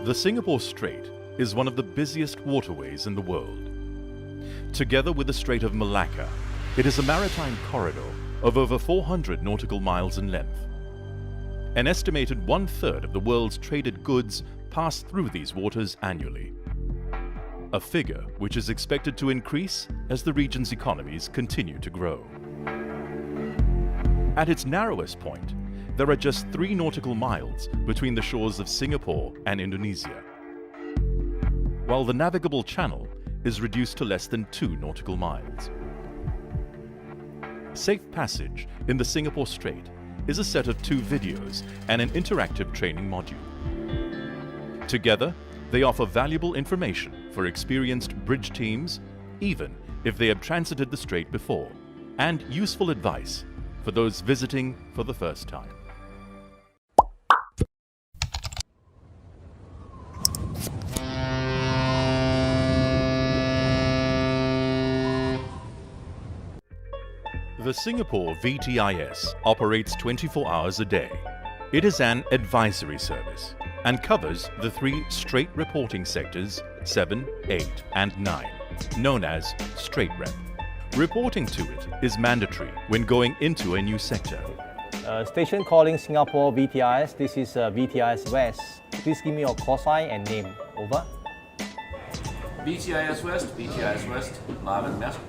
The Singapore Strait is one of the busiest waterways in the world. Together with the Strait of Malacca, it is a maritime corridor of over 400 nautical miles in length. An estimated one-third of the world's traded goods pass through these waters annually, a figure which is expected to increase as the region's economies continue to grow. At its narrowest point, there are just 3 nautical miles between the shores of Singapore and Indonesia, while the navigable channel is reduced to less than 2 nautical miles. Safe Passage in the Singapore Strait is a set of 2 videos and an interactive training module. Together, they offer valuable information for experienced bridge teams, even if they have transited the strait before, and useful advice for those visiting for the first time. The Singapore VTIS operates 24 hours a day. It is an advisory service and covers the 3 Strait reporting sectors 7, 8 and 9, known as Strait Rep. Reporting to it is mandatory when going into a new sector. Station calling Singapore VTIS. This is VTIS West. Please give me your call sign and name. Over. VTIS West, Marvin, Master.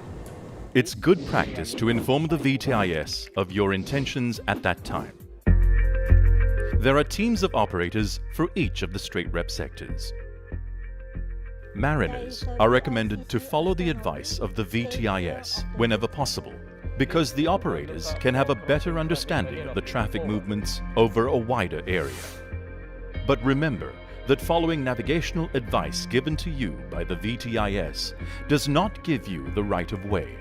It's good practice to inform the VTIS of your intentions at that time. There are teams of operators for each of the Strait Rep sectors. Mariners are recommended to follow the advice of the VTIS whenever possible, because the operators can have a better understanding of the traffic movements over a wider area. But remember that following navigational advice given to you by the VTIS does not give you the right of way.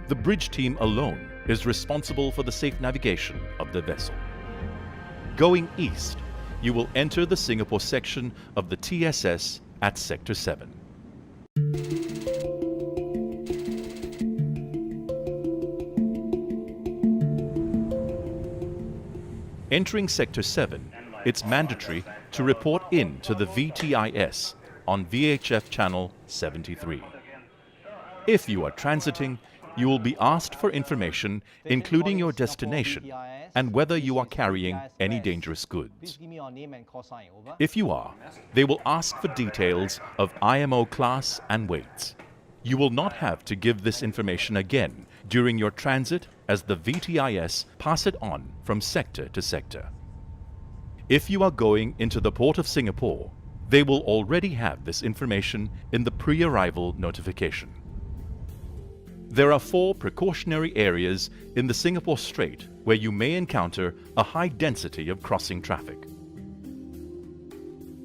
The bridge team alone is responsible for the safe navigation of the vessel. Going east, you will enter the Singapore section of the TSS at Sector 7. Entering Sector 7, it's mandatory to report in to the VTIS on VHF channel 73. If you are transiting, you will be asked for information including your destination and whether you are carrying any dangerous goods. If you are, they will ask for details of IMO class and weights. You will not have to give this information again during your transit, as the VTIS pass it on from sector to sector. If you are going into the Port of Singapore, they will already have this information in the pre-arrival notification. There are 4 precautionary areas in the Singapore Strait where you may encounter a high density of crossing traffic.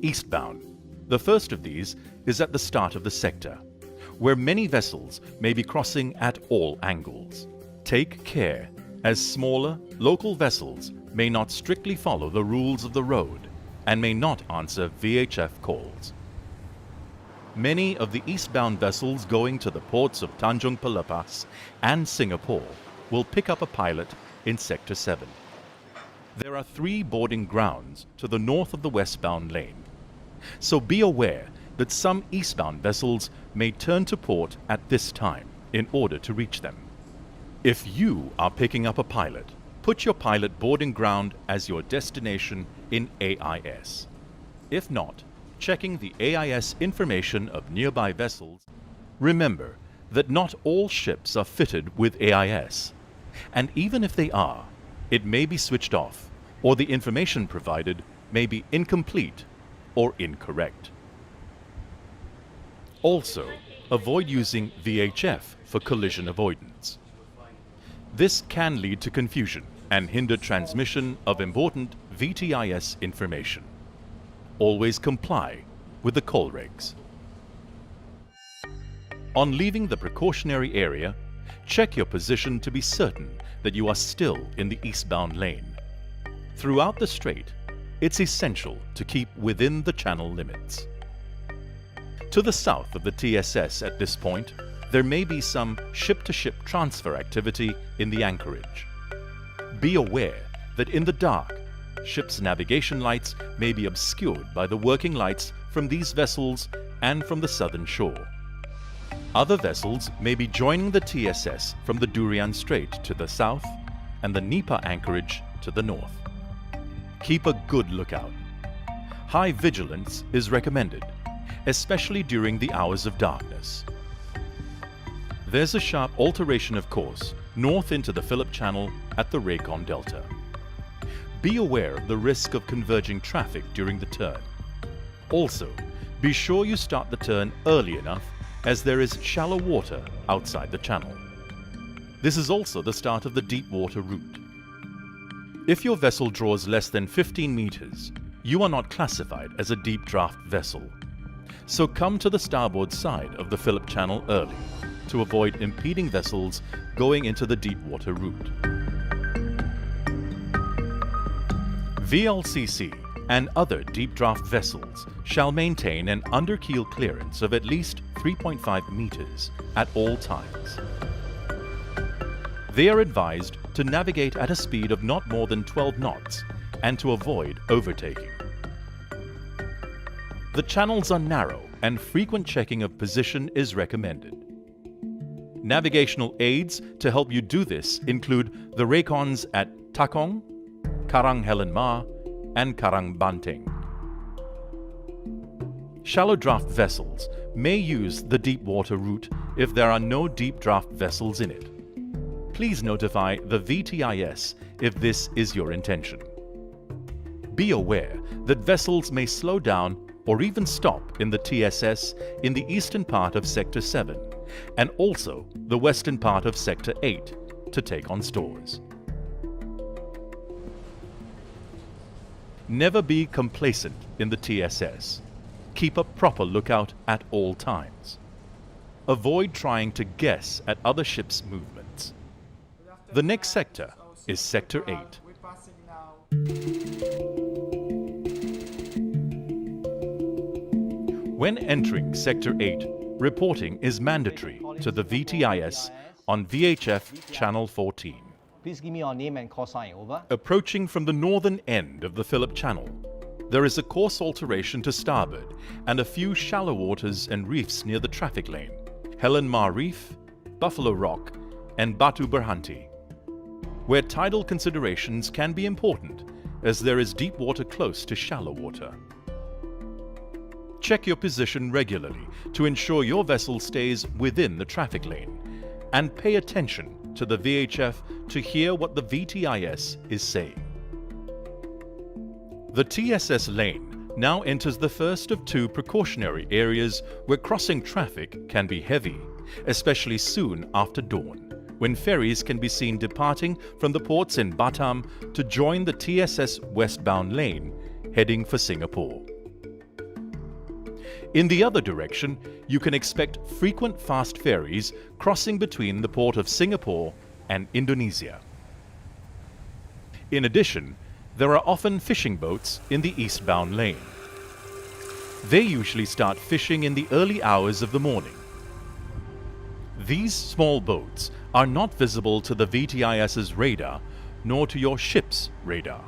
Eastbound. The first of these is at the start of the sector, where many vessels may be crossing at all angles. Take care, as smaller, local vessels may not strictly follow the rules of the road and may not answer VHF calls. Many of the eastbound vessels going to the ports of Tanjung Pelepas and Singapore will pick up a pilot in Sector 7. There are 3 boarding grounds to the north of the westbound lane, so be aware that some eastbound vessels may turn to port at this time in order to reach them. If you are picking up a pilot, put your pilot boarding ground as your destination in AIS. If not, checking the AIS information of nearby vessels. Remember that not all ships are fitted with AIS, and even if they are, it may be switched off, or the information provided may be incomplete or incorrect. Also, avoid using VHF for collision avoidance. This can lead to confusion and hinder transmission of important VTIS information. Always comply with the call regs. On leaving the precautionary area, check your position to be certain that you are still in the eastbound lane. Throughout the strait, it's essential to keep within the channel limits. To the south of the TSS at this point, there may be some ship-to-ship transfer activity in the anchorage. Be aware that in the dark, ships' navigation lights may be obscured by the working lights from these vessels and from the southern shore. Other vessels may be joining the TSS from the Durian Strait to the south and the Nipa anchorage to the north. Keep a good lookout. High vigilance is recommended, especially during the hours of darkness. There's a sharp alteration of course north into the Phillip Channel at the Raycon Delta. Be aware of the risk of converging traffic during the turn. Also, be sure you start the turn early enough as there is shallow water outside the channel. This is also the start of the deep water route. If your vessel draws less than 15 meters, you are not classified as a deep draft vessel. So come to the starboard side of the Phillip Channel early to avoid impeding vessels going into the deep water route. VLCC and other deep draft vessels shall maintain an underkeel clearance of at least 3.5 meters at all times. They are advised to navigate at a speed of not more than 12 knots and to avoid overtaking. The channels are narrow and frequent checking of position is recommended. Navigational aids to help you do this include the Raycons at Takong, Karang Helen Ma, and Karang Banteng. Shallow draft vessels may use the deep water route if there are no deep draft vessels in it. Please notify the VTIS if this is your intention. Be aware that vessels may slow down or even stop in the TSS in the eastern part of Sector 7 and also the western part of Sector 8 to take on stores. Never be complacent in the TSS. Keep a proper lookout at all times. Avoid trying to guess at other ships' movements. The next sector is Sector 8. When entering Sector 8, reporting is mandatory to the VTIS on VHF Channel 14. Please give me your name and call sign, over. Approaching from the northern end of the Phillip Channel, there is a course alteration to starboard and a few shallow waters and reefs near the traffic lane, Helen Ma Reef, Buffalo Rock, and Batu Berhenti, where tidal considerations can be important as there is deep water close to shallow water. Check your position regularly to ensure your vessel stays within the traffic lane and pay attention to the VHF to hear what the VTIS is saying. The TSS lane now enters the first of two precautionary areas where crossing traffic can be heavy, especially soon after dawn, when ferries can be seen departing from the ports in Batam to join the TSS westbound lane, heading for Singapore. In the other direction, you can expect frequent fast ferries crossing between the port of Singapore and Indonesia. In addition, there are often fishing boats in the eastbound lane. They usually start fishing in the early hours of the morning. These small boats are not visible to the VTIS's radar nor to your ship's radar.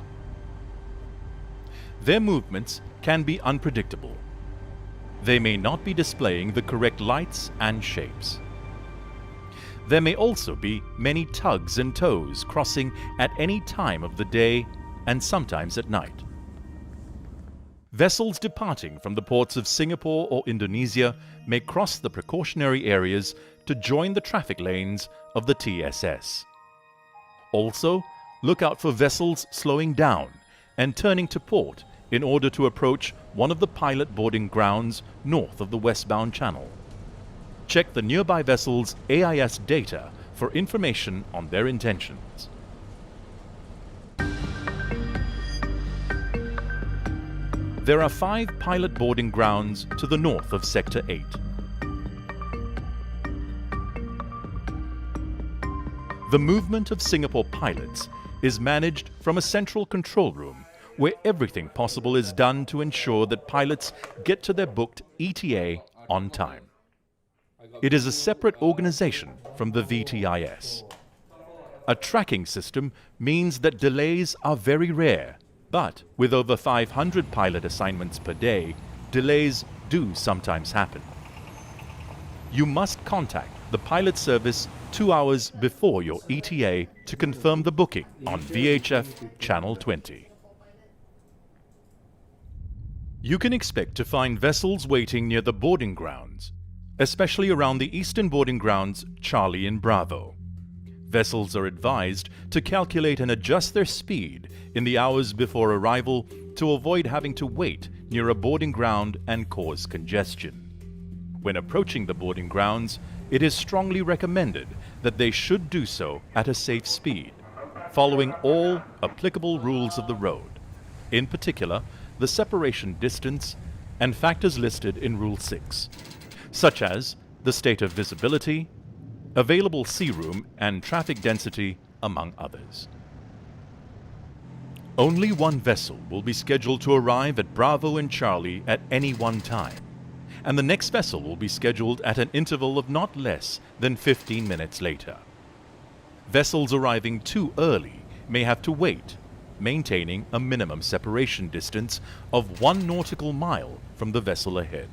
Their movements can be unpredictable. They may not be displaying the correct lights and shapes. There may also be many tugs and tows crossing at any time of the day and sometimes at night. Vessels departing from the ports of Singapore or Indonesia may cross the precautionary areas to join the traffic lanes of the TSS. Also, look out for vessels slowing down and turning to port in order to approach one of the pilot boarding grounds north of the westbound channel. Check the nearby vessel's AIS data for information on their intentions. There are 5 pilot boarding grounds to the north of Sector 8. The movement of Singapore pilots is managed from a central control room where everything possible is done to ensure that pilots get to their booked ETA on time. It is a separate organization from the VTIS. A tracking system means that delays are very rare But with over 500 pilot assignments per day, delays do sometimes happen. You must contact the pilot service 2 hours before your ETA to confirm the booking on VHF Channel 20. You can expect to find vessels waiting near the boarding grounds, especially around the eastern boarding grounds Charlie and Bravo. Vessels are advised to calculate and adjust their speed in the hours before arrival to avoid having to wait near a boarding ground and cause congestion. When approaching the boarding grounds, it is strongly recommended that they should do so at a safe speed, following all applicable rules of the road, in particular the separation distance and factors listed in Rule 6, such as the state of visibility, available sea room and traffic density, among others. Only one vessel will be scheduled to arrive at Bravo and Charlie at any one time, and the next vessel will be scheduled at an interval of not less than 15 minutes later. Vessels arriving too early may have to wait, maintaining a minimum separation distance of 1 nautical mile from the vessel ahead.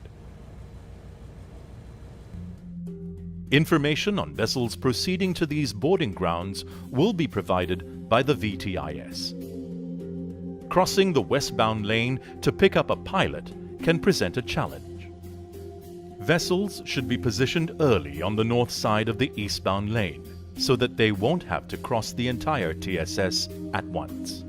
Information on vessels proceeding to these boarding grounds will be provided by the VTIS. Crossing the westbound lane to pick up a pilot can present a challenge. Vessels should be positioned early on the north side of the eastbound lane so that they won't have to cross the entire TSS at once.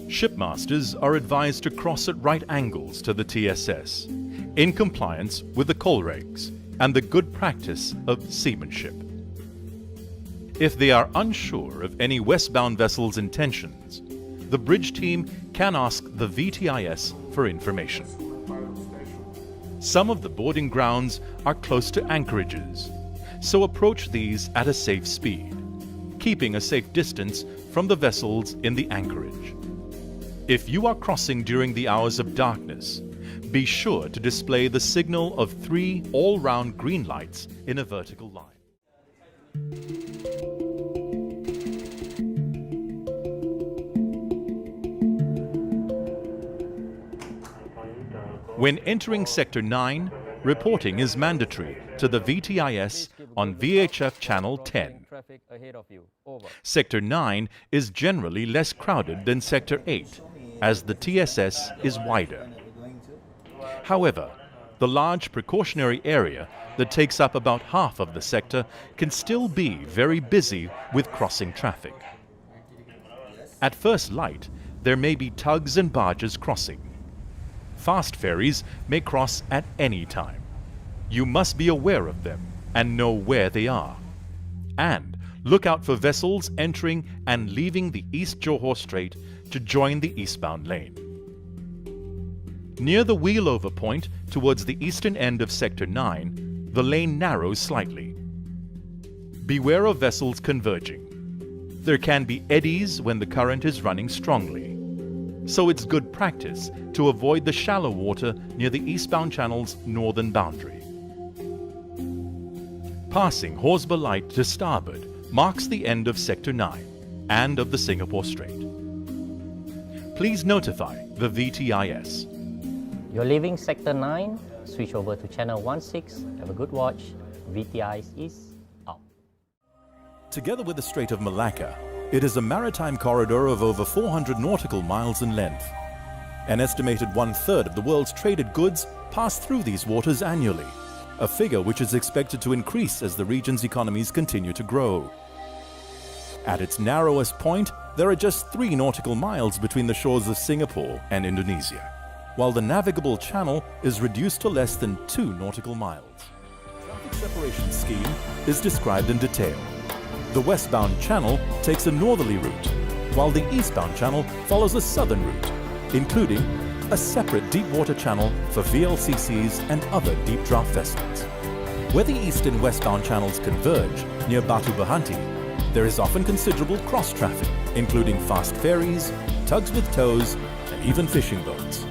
Shipmasters are advised to cross at right angles to the TSS, in compliance with the coal regs and the good practice of seamanship. If they are unsure of any westbound vessel's intentions, the bridge team can ask the VTIS for information. Some of the boarding grounds are close to anchorages, so approach these at a safe speed, keeping a safe distance from the vessels in the anchorage. If you are crossing during the hours of darkness, be sure to display the signal of 3 all-round green lights in a vertical line. When entering Sector 9, reporting is mandatory to the VTIS on VHF Channel 10. Sector 9 is generally less crowded than Sector 8, as the TSS is wider. However, the large precautionary area that takes up about half of the sector can still be very busy with crossing traffic. At first light, there may be tugs and barges crossing. Fast ferries may cross at any time. You must be aware of them and know where they are. And look out for vessels entering and leaving the East Johor Strait to join the eastbound lane. Near the wheelover point towards the eastern end of Sector 9, the lane narrows slightly. Beware of vessels converging. There can be eddies when the current is running strongly, so it's good practice to avoid the shallow water near the eastbound channel's northern boundary. Passing Horsburgh Light to starboard marks the end of Sector 9 and of the Singapore Strait. Please notify the VTIS. You're leaving Sector 9, switch over to Channel 16, have a good watch, VTIS is out. Together with the Strait of Malacca, it is a maritime corridor of over 400 nautical miles in length. An estimated 1/3 of the world's traded goods pass through these waters annually, a figure which is expected to increase as the region's economies continue to grow. At its narrowest point, there are just 3 nautical miles between the shores of Singapore and Indonesia, while the navigable channel is reduced to less than 2 nautical miles. The traffic separation scheme is described in detail. The westbound channel takes a northerly route, while the eastbound channel follows a southern route, including a separate deep water channel for VLCCs and other deep draft vessels. Where the east and westbound channels converge near Batu Berhenti, there is often considerable cross-traffic, including fast ferries, tugs with tows, and even fishing boats.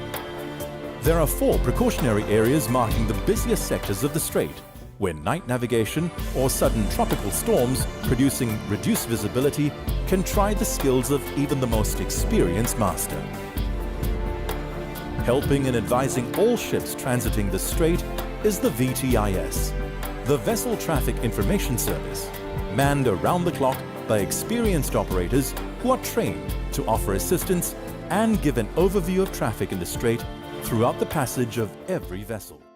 There are 4 precautionary areas marking the busiest sectors of the strait, where night navigation or sudden tropical storms producing reduced visibility can try the skills of even the most experienced master. Helping and advising all ships transiting the Strait is the VTIS, the Vessel Traffic Information Service, manned around the clock by experienced operators who are trained to offer assistance and give an overview of traffic in the Strait throughout the passage of every vessel.